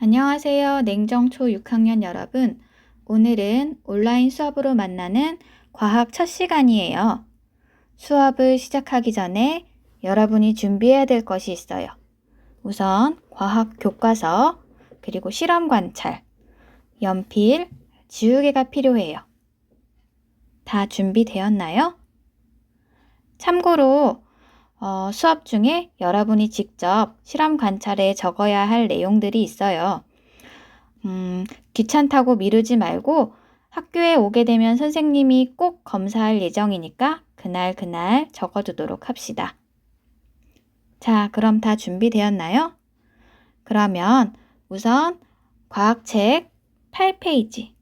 안녕하세요. 냉정초 6학년 여러분. 오늘은 온라인 수업으로 만나는 과학 첫 시간이에요. 수업을 시작하기 전에 여러분이 준비해야 될 것이 있어요. 우선 과학 교과서, 그리고 실험 관찰, 연필, 지우개가 필요해요. 다 준비되었나요? 참고로 수업 중에 여러분이 직접 실험 관찰에 적어야 할 내용들이 있어요. 귀찮다고 미루지 말고 학교에 오게 되면 선생님이 꼭 검사할 예정이니까 그날 적어두도록 합시다. 자, 그럼 다 준비되었나요? 그러면 우선 과학책 8페이지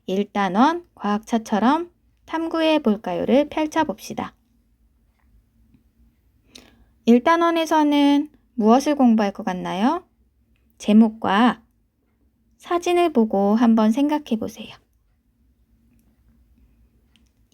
1단원 과학차처럼 탐구해 볼까요를 펼쳐봅시다. 1단원에서는 무엇을 공부할 것 같나요? 제목과 사진을 보고 한번 생각해 보세요.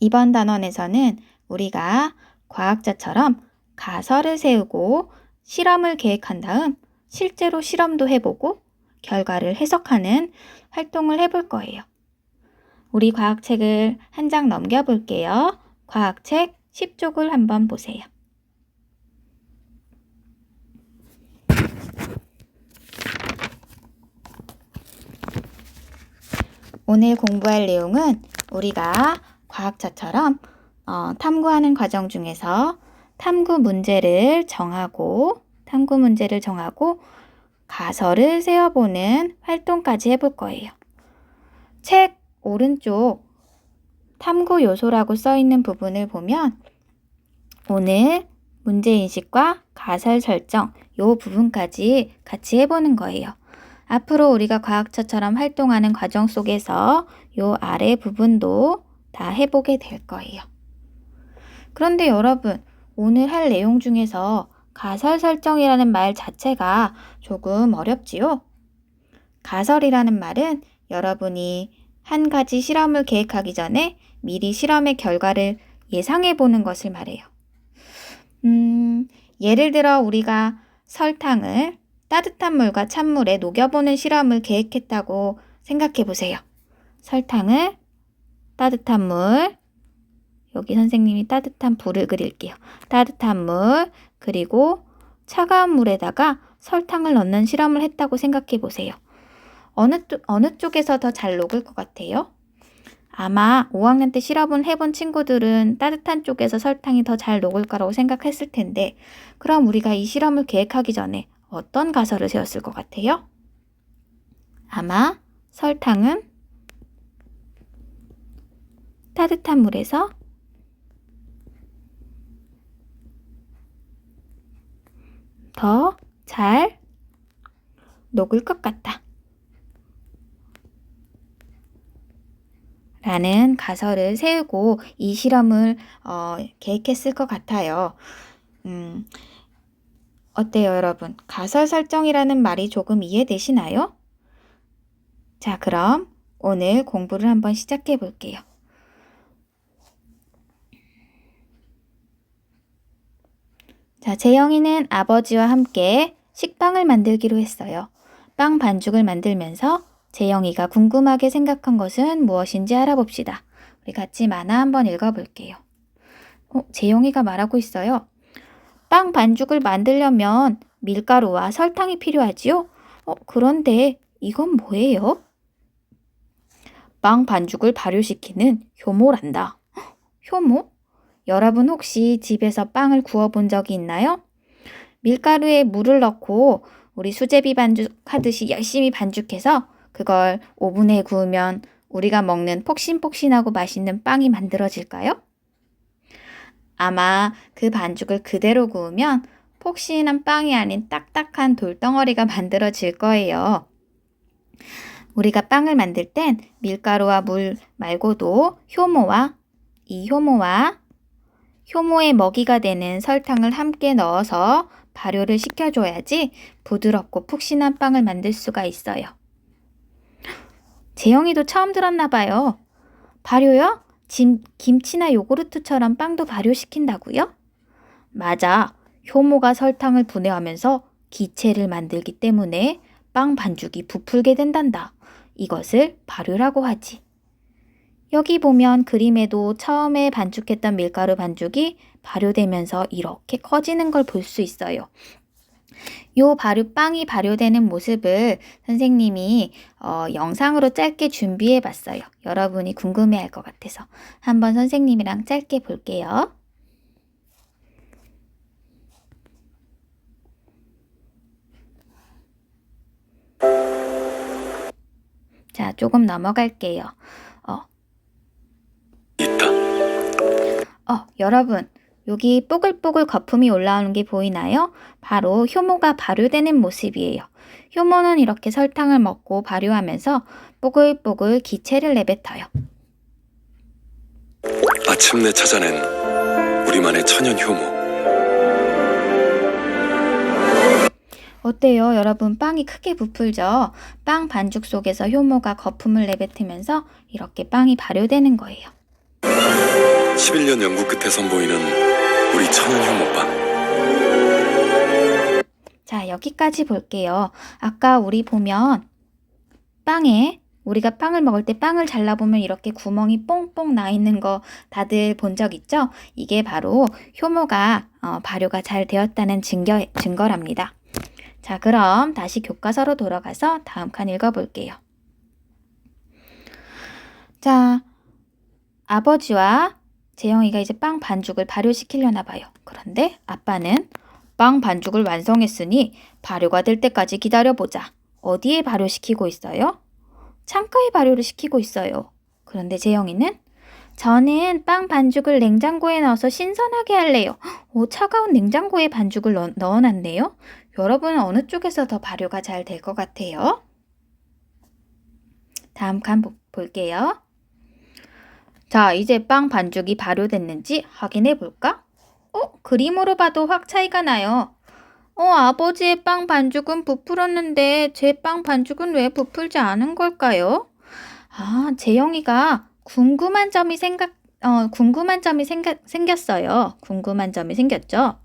이번 단원에서는 우리가 과학자처럼 가설을 세우고 실험을 계획한 다음 실제로 실험도 해보고 결과를 해석하는 활동을 해볼 거예요. 우리 과학책을 한 장 넘겨볼게요. 과학책 10쪽을 한번 보세요. 오늘 공부할 내용은 우리가 과학자처럼 탐구하는 과정 중에서 탐구 문제를 정하고 가설을 세워보는 활동까지 해볼 거예요. 책 오른쪽 탐구 요소라고 써있는 부분을 보면 오늘 문제인식과 가설 설정 이 부분까지 같이 해보는 거예요. 앞으로 우리가 과학자처럼 활동하는 과정 속에서 요 아래 부분도 다 해보게 될 거예요. 그런데 여러분, 오늘 할 내용 중에서 가설 설정이라는 말 자체가 조금 어렵지요? 가설이라는 말은 여러분이 한 가지 실험을 계획하기 전에 미리 실험의 결과를 예상해 보는 것을 말해요. 예를 들어 우리가 설탕을 따뜻한 물과 찬물에 녹여보는 실험을 계획했다고 생각해 보세요. 설탕을 따뜻한 물, 여기 선생님이 따뜻한 불을 그릴게요. 따뜻한 물, 그리고 차가운 물에다가 설탕을 넣는 실험을 했다고 생각해 보세요. 어느 쪽에서 더 잘 녹을 것 같아요? 아마 5학년 때 실험을 해본 친구들은 따뜻한 쪽에서 설탕이 더 잘 녹을 거라고 생각했을 텐데, 그럼 우리가 이 실험을 계획하기 전에 어떤 가설을 세웠을 것 같아요? 아마 설탕은 따뜻한 물에서 더 잘 녹을 것 같다. 라는 가설을 세우고 이 실험을 계획했을 것 같아요. 어때요, 여러분? 가설 설정이라는 말이 조금 이해되시나요? 자, 그럼 오늘 공부를 한번 시작해 볼게요. 자, 재영이는 아버지와 함께 식빵을 만들기로 했어요. 빵 반죽을 만들면서 재영이가 궁금하게 생각한 것은 무엇인지 알아봅시다. 우리 같이 만화 한번 읽어볼게요. 재영이가 말하고 있어요. 빵 반죽을 만들려면 밀가루와 설탕이 필요하지요? 그런데 이건 뭐예요? 빵 반죽을 발효시키는 효모란다. 효모? 여러분 혹시 집에서 빵을 구워본 적이 있나요? 밀가루에 물을 넣고 우리 수제비 반죽하듯이 열심히 반죽해서 그걸 오븐에 구우면 우리가 먹는 폭신폭신하고 맛있는 빵이 만들어질까요? 아마 그 반죽을 그대로 구우면 폭신한 빵이 아닌 딱딱한 돌덩어리가 만들어질 거예요. 우리가 빵을 만들 땐 밀가루와 물 말고도 효모의 먹이가 되는 설탕을 함께 넣어서 발효를 시켜줘야지 부드럽고 푹신한 빵을 만들 수가 있어요. 재영이도 처음 들었나 봐요. 발효요? 김치나 요구르트처럼 빵도 발효시킨다고요? 맞아. 효모가 설탕을 분해하면서 기체를 만들기 때문에 빵 반죽이 부풀게 된단다. 이것을 발효라고 하지. 여기 보면 그림에도 처음에 반죽했던 밀가루 반죽이 발효되면서 이렇게 커지는 걸 볼 수 있어요. 요 빵이 발효되는 모습을 선생님이 영상으로 짧게 준비해 봤어요. 여러분이 궁금해 할 것 같아서 한번 선생님이랑 짧게 볼게요. 자, 조금 넘어갈게요. 여러분, 여기 뽀글뽀글 거품이 올라오는 게 보이나요? 바로 효모가 발효되는 모습이에요. 효모는 이렇게 설탕을 먹고 발효하면서 뽀글뽀글 기체를 내뱉어요. 마침내 찾아낸 우리만의 천연 효모. 어때요? 여러분, 빵이 크게 부풀죠? 빵 반죽 속에서 효모가 거품을 내뱉으면서 이렇게 빵이 발효되는 거예요. 11년 연구 끝에 선보이는 우리 천연 효모빵. 자, 여기까지 볼게요. 아까 우리 보면 우리가 빵을 먹을 때 빵을 잘라보면 이렇게 구멍이 뽕뽕 나 있는 거 다들 본 적 있죠? 이게 바로 효모가 발효가 잘 되었다는 증거랍니다. 자, 그럼 다시 교과서로 돌아가서 다음 칸 읽어볼게요. 자, 아버지와 재영이가 이제 빵 반죽을 발효시키려나 봐요. 그런데 아빠는 빵 반죽을 완성했으니 발효가 될 때까지 기다려보자. 어디에 발효시키고 있어요? 창가에 발효를 시키고 있어요. 그런데 재영이는 저는 빵 반죽을 냉장고에 넣어서 신선하게 할래요. 차가운 냉장고에 반죽을 넣어놨네요. 여러분은 어느 쪽에서 더 발효가 잘 될 것 같아요? 다음 칸 볼게요. 자, 이제 빵 반죽이 발효됐는지 확인해 볼까? 그림으로 봐도 확 차이가 나요. 아버지의 빵 반죽은 부풀었는데 제 빵 반죽은 왜 부풀지 않은 걸까요? 재영이가 궁금한 점이 생겼어요. 궁금한 점이 생겼죠?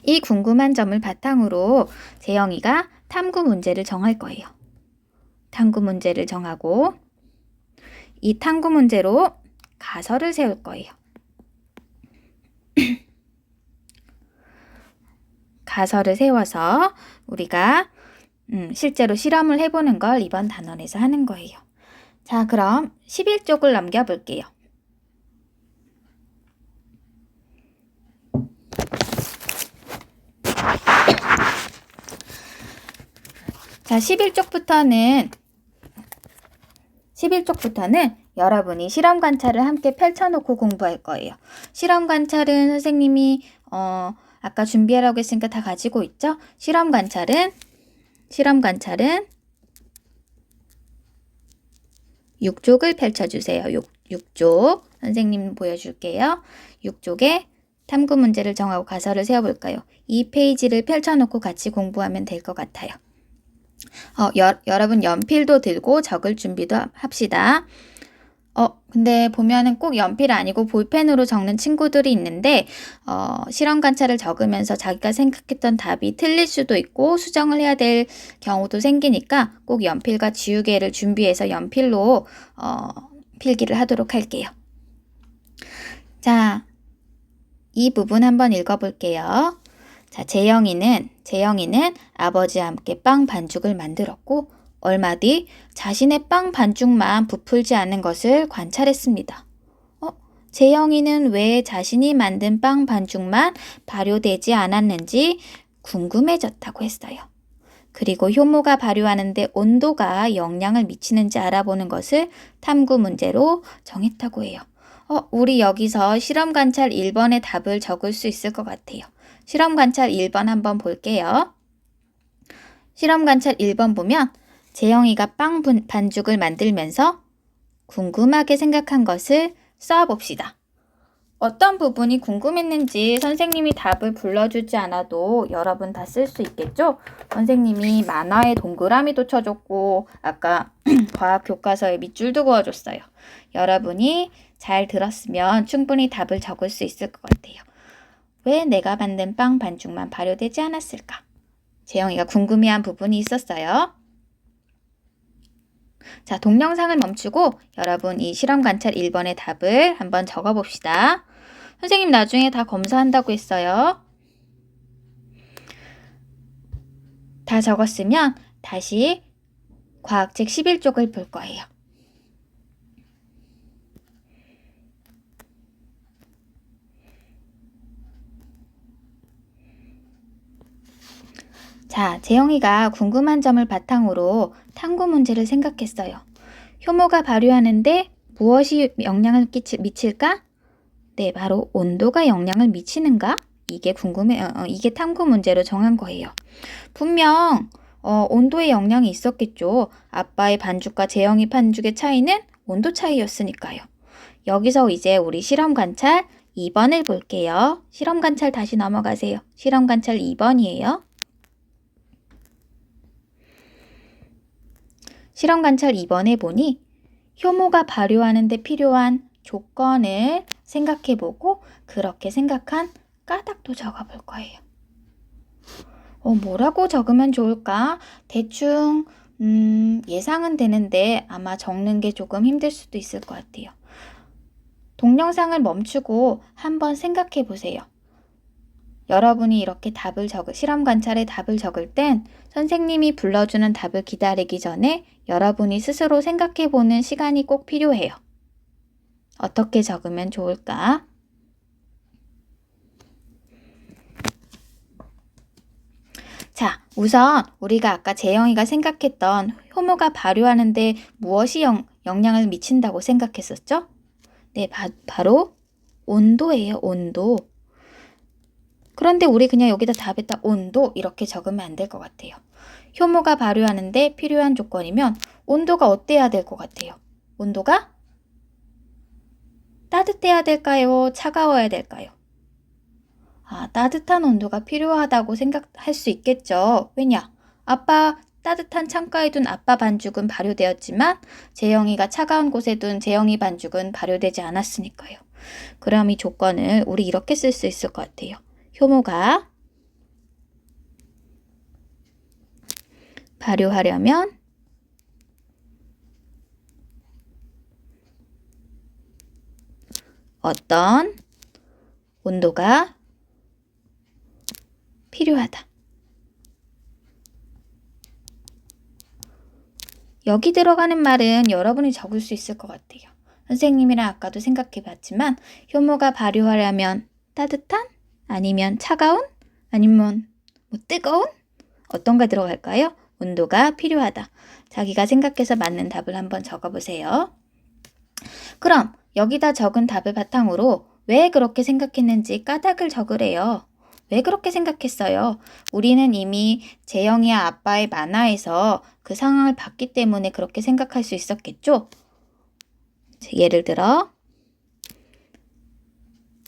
이 궁금한 점을 바탕으로 재영이가 탐구 문제를 정할 거예요. 탐구 문제를 정하고 이 탐구 문제로 가설을 세울 거예요. 가설을 세워서 우리가 실제로 실험을 해보는 걸 이번 단원에서 하는 거예요. 자, 그럼 11쪽을 넘겨볼게요. 자, 11쪽부터는 여러분이 실험 관찰을 함께 펼쳐놓고 공부할 거예요. 실험 관찰은 선생님이 아까 준비하라고 했으니까 다 가지고 있죠? 실험 관찰은 6쪽을 펼쳐주세요. 6쪽 선생님 보여줄게요. 6쪽에 탐구 문제를 정하고 가설을 세워볼까요? 이 페이지를 펼쳐놓고 같이 공부하면 될 것 같아요. 여러분 연필도 들고 적을 준비도 합시다. 근데 보면은 꼭 연필 아니고 볼펜으로 적는 친구들이 있는데 실험 관찰을 적으면서 자기가 생각했던 답이 틀릴 수도 있고 수정을 해야 될 경우도 생기니까 꼭 연필과 지우개를 준비해서 연필로 필기를 하도록 할게요. 자, 이 부분 한번 읽어볼게요. 자, 재영이는 아버지와 함께 빵 반죽을 만들었고 얼마 뒤 자신의 빵 반죽만 부풀지 않은 것을 관찰했습니다. 재영이는 왜 자신이 만든 빵 반죽만 발효되지 않았는지 궁금해졌다고 했어요. 그리고 효모가 발효하는데 온도가 영향을 미치는지 알아보는 것을 탐구 문제로 정했다고 해요. 우리 여기서 실험 관찰 1번의 답을 적을 수 있을 것 같아요. 실험 관찰 1번 한번 볼게요. 실험 관찰 1번 보면 재영이가 빵 반죽을 만들면서 궁금하게 생각한 것을 써봅시다. 어떤 부분이 궁금했는지 선생님이 답을 불러주지 않아도 여러분 다 쓸 수 있겠죠? 선생님이 만화에 동그라미도 쳐줬고 아까 과학 교과서에 밑줄도 그어줬어요. 여러분이 잘 들었으면 충분히 답을 적을 수 있을 것 같아요. 왜 내가 만든 빵 반죽만 발효되지 않았을까? 재영이가 궁금해한 부분이 있었어요. 자, 동영상을 멈추고 여러분 이 실험 관찰 1번의 답을 한번 적어봅시다. 선생님 나중에 다 검사한다고 했어요. 다 적었으면 다시 과학책 11쪽을 볼 거예요. 자, 재영이가 궁금한 점을 바탕으로 탐구 문제를 생각했어요. 효모가 발효하는데 무엇이 영향을 미칠까? 네, 바로 온도가 영향을 미치는가? 이게 이게 탐구 문제로 정한 거예요. 분명 온도에 영향이 있었겠죠. 아빠의 반죽과 재영이 반죽의 차이는 온도 차이였으니까요. 여기서 이제 우리 실험 관찰 2번을 볼게요. 실험 관찰 다시 넘어가세요. 실험 관찰 2번이에요. 실험 관찰 2번에 보니 효모가 발효하는 데 필요한 조건을 생각해보고 그렇게 생각한 까닭도 적어볼 거예요. 뭐라고 적으면 좋을까? 대충 예상은 되는데 아마 적는 게 조금 힘들 수도 있을 것 같아요. 동영상을 멈추고 한번 생각해 보세요. 여러분이 이렇게 실험 관찰에 답을 적을 땐 선생님이 불러주는 답을 기다리기 전에 여러분이 스스로 생각해 보는 시간이 꼭 필요해요. 어떻게 적으면 좋을까? 자, 우선 우리가 아까 재영이가 생각했던 효모가 발효하는데 무엇이 영향을 미친다고 생각했었죠? 네, 바로 온도예요, 온도. 그런데 우리 그냥 여기다 답에다 온도 이렇게 적으면 안 될 것 같아요. 효모가 발효하는데 필요한 조건이면 온도가 어때야 될 것 같아요? 온도가 따뜻해야 될까요? 차가워야 될까요? 따뜻한 온도가 필요하다고 생각할 수 있겠죠. 왜냐? 따뜻한 창가에 둔 아빠 반죽은 발효되었지만 재영이가 차가운 곳에 둔 재영이 반죽은 발효되지 않았으니까요. 그럼 이 조건을 우리 이렇게 쓸 수 있을 것 같아요. 효모가 발효하려면 어떤 온도가 필요하다. 여기 들어가는 말은 여러분이 적을 수 있을 것 같아요. 선생님이랑 아까도 생각해 봤지만 효모가 발효하려면 따뜻한? 아니면 차가운? 아니면 뜨거운? 어떤 거 들어갈까요? 온도가 필요하다. 자기가 생각해서 맞는 답을 한번 적어보세요. 그럼 여기다 적은 답을 바탕으로 왜 그렇게 생각했는지 까닭을 적으래요. 왜 그렇게 생각했어요? 우리는 이미 재영이와 아빠의 만화에서 그 상황을 봤기 때문에 그렇게 생각할 수 있었겠죠? 예를 들어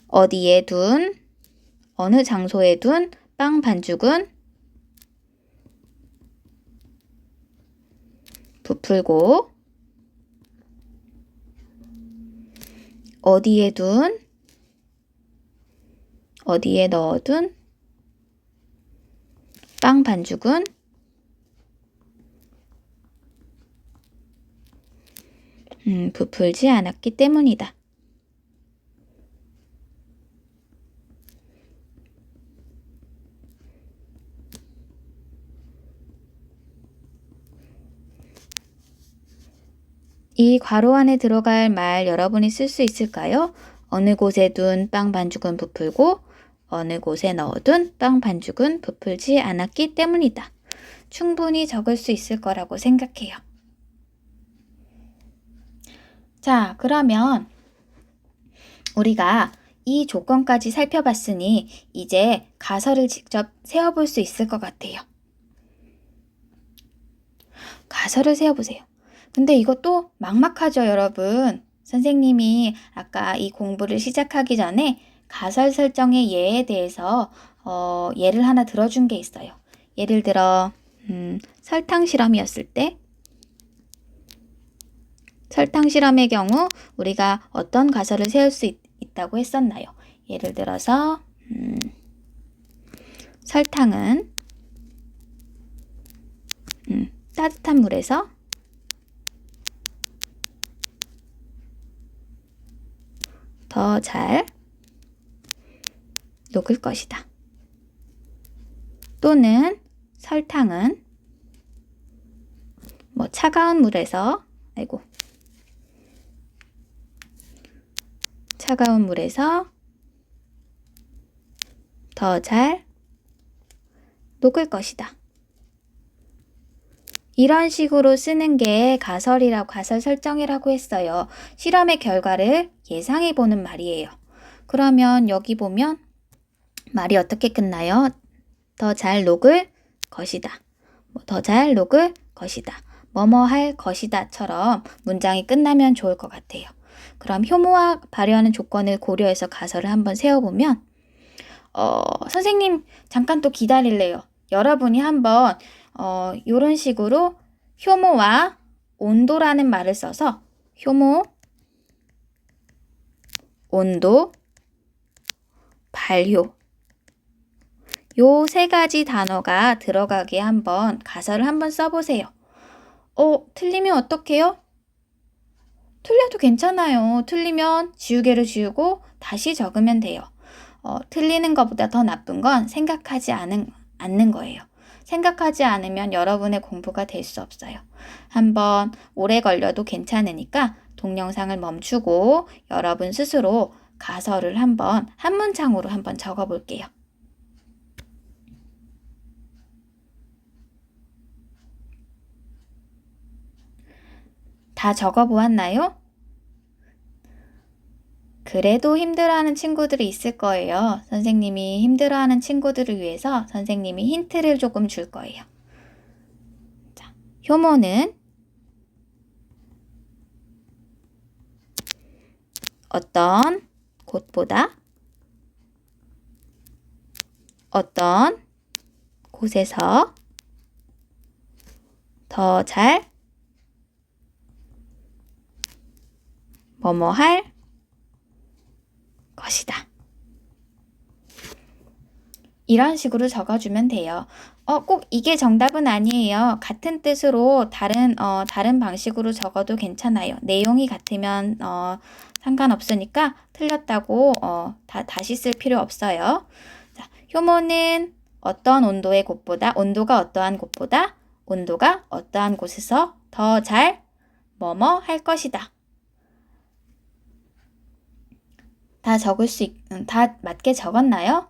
어느 장소에 둔 빵 반죽은 부풀고 어디에 넣어둔 빵 반죽은 부풀지 않았기 때문이다. 이 괄호 안에 들어갈 말 여러분이 쓸 수 있을까요? 어느 곳에 둔 빵 반죽은 부풀고 어느 곳에 넣어둔 빵 반죽은 부풀지 않았기 때문이다. 충분히 적을 수 있을 거라고 생각해요. 자, 그러면 우리가 이 조건까지 살펴봤으니 이제 가설을 직접 세워볼 수 있을 것 같아요. 가설을 세워보세요. 근데 이것도 막막하죠, 여러분. 선생님이 아까 이 공부를 시작하기 전에 가설 설정의 예에 대해서 예를 하나 들어준 게 있어요. 예를 들어 설탕 실험이었을 때 설탕 실험의 경우 우리가 어떤 가설을 세울 수 있다고 했었나요? 예를 들어서 설탕은 따뜻한 물에서 더 잘 녹을 것이다. 또는 설탕은 차가운 물에서 차가운 물에서 더 잘 녹을 것이다. 이런 식으로 쓰는 게 가설 설정이라고 했어요. 실험의 결과를 예상해 보는 말이에요. 그러면 여기 보면 말이 어떻게 끝나요? 더 잘 녹을 것이다. 더 잘 녹을 것이다. 뭐뭐 할 것이다처럼 문장이 끝나면 좋을 것 같아요. 그럼 효모와 발효하는 조건을 고려해서 가설을 한번 세워보면 선생님 잠깐 또 기다릴래요. 여러분이 한번 이런 식으로 효모와 온도라는 말을 써서 효모, 온도, 발효 요 세 가지 단어가 들어가게 한번 가설을 한번 써보세요. 틀리면 어떡해요? 틀려도 괜찮아요. 틀리면 지우개를 지우고 다시 적으면 돼요. 틀리는 것보다 더 나쁜 건 생각하지 않는 거예요. 생각하지 않으면 여러분의 공부가 될 수 없어요. 한번 오래 걸려도 괜찮으니까 동영상을 멈추고 여러분 스스로 가설을 한번 한 문장으로 한번 적어볼게요. 다 적어보았나요? 그래도 힘들어하는 친구들이 있을 거예요. 선생님이 힘들어하는 친구들을 위해서 선생님이 힌트를 조금 줄 거예요. 자, 효모는 어떤 곳보다 어떤 곳에서 더 잘 뭐뭐 할 것이다. 이런 식으로 적어주면 돼요. 꼭 이게 정답은 아니에요. 같은 뜻으로 다른 방식으로 적어도 괜찮아요. 내용이 같으면 상관없으니까 틀렸다고 다시 쓸 필요 없어요. 자, 효모는 어떤 온도의 곳보다 온도가 어떠한 곳보다 온도가 어떠한 곳에서 더 잘 뭐뭐 할 것이다. 다 맞게 적었나요?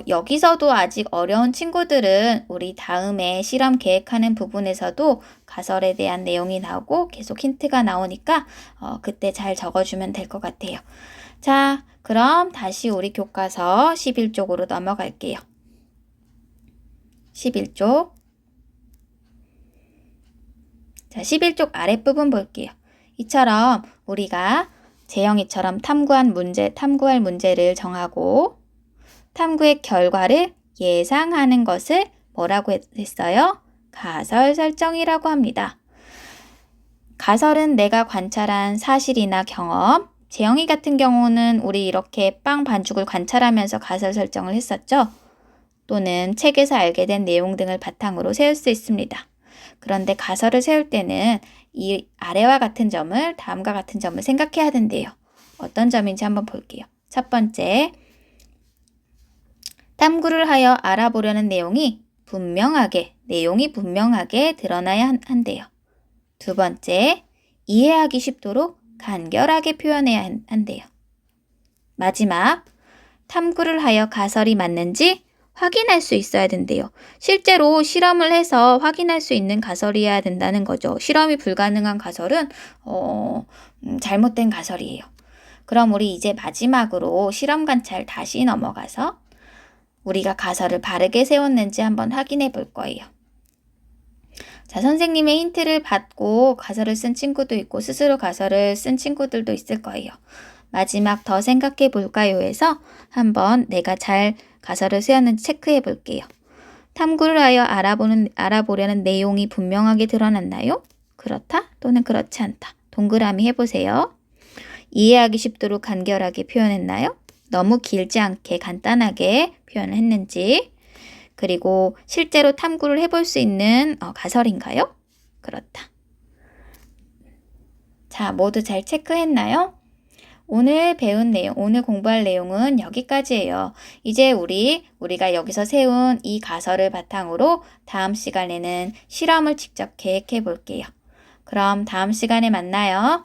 여기서도 아직 어려운 친구들은 우리 다음에 실험 계획하는 부분에서도 가설에 대한 내용이 나오고 계속 힌트가 나오니까 그때 잘 적어주면 될 것 같아요. 자, 그럼 다시 우리 교과서 11쪽으로 넘어갈게요. 11쪽. 자, 11쪽 아랫부분 볼게요. 이처럼 우리가 재영이처럼 탐구할 문제를 정하고 탐구의 결과를 예상하는 것을 뭐라고 했어요? 가설 설정이라고 합니다. 가설은 내가 관찰한 사실이나 경험, 재영이 같은 경우는 우리 이렇게 빵 반죽을 관찰하면서 가설 설정을 했었죠. 또는 책에서 알게 된 내용 등을 바탕으로 세울 수 있습니다. 그런데 가설을 세울 때는 이 아래와 같은 점을 다음과 같은 점을 생각해야 된대요. 어떤 점인지 한번 볼게요. 첫 번째, 탐구를 하여 알아보려는 내용이 분명하게 드러나야 한대요. 두 번째, 이해하기 쉽도록 간결하게 표현해야 한대요. 마지막, 탐구를 하여 가설이 맞는지 확인할 수 있어야 된대요. 실제로 실험을 해서 확인할 수 있는 가설이어야 된다는 거죠. 실험이 불가능한 가설은 잘못된 가설이에요. 그럼 우리 이제 마지막으로 실험 관찰 다시 넘어가서 우리가 가설을 바르게 세웠는지 한번 확인해 볼 거예요. 자, 선생님의 힌트를 받고 가설을 쓴 친구도 있고 스스로 가설을 쓴 친구들도 있을 거예요. 마지막 더 생각해 볼까요? 해서 한번 내가 잘 가설을 세웠는지 체크해 볼게요. 탐구를 하여 알아보려는 내용이 분명하게 드러났나요? 그렇다 또는 그렇지 않다. 동그라미 해보세요. 이해하기 쉽도록 간결하게 표현했나요? 너무 길지 않게 간단하게 표현을 했는지, 그리고 실제로 탐구를 해볼 수 있는 가설인가요? 그렇다. 자, 모두 잘 체크했나요? 오늘 배운 내용, 오늘 공부할 내용은 여기까지예요. 이제 우리가 여기서 세운 이 가설을 바탕으로 다음 시간에는 실험을 직접 계획해 볼게요. 그럼 다음 시간에 만나요.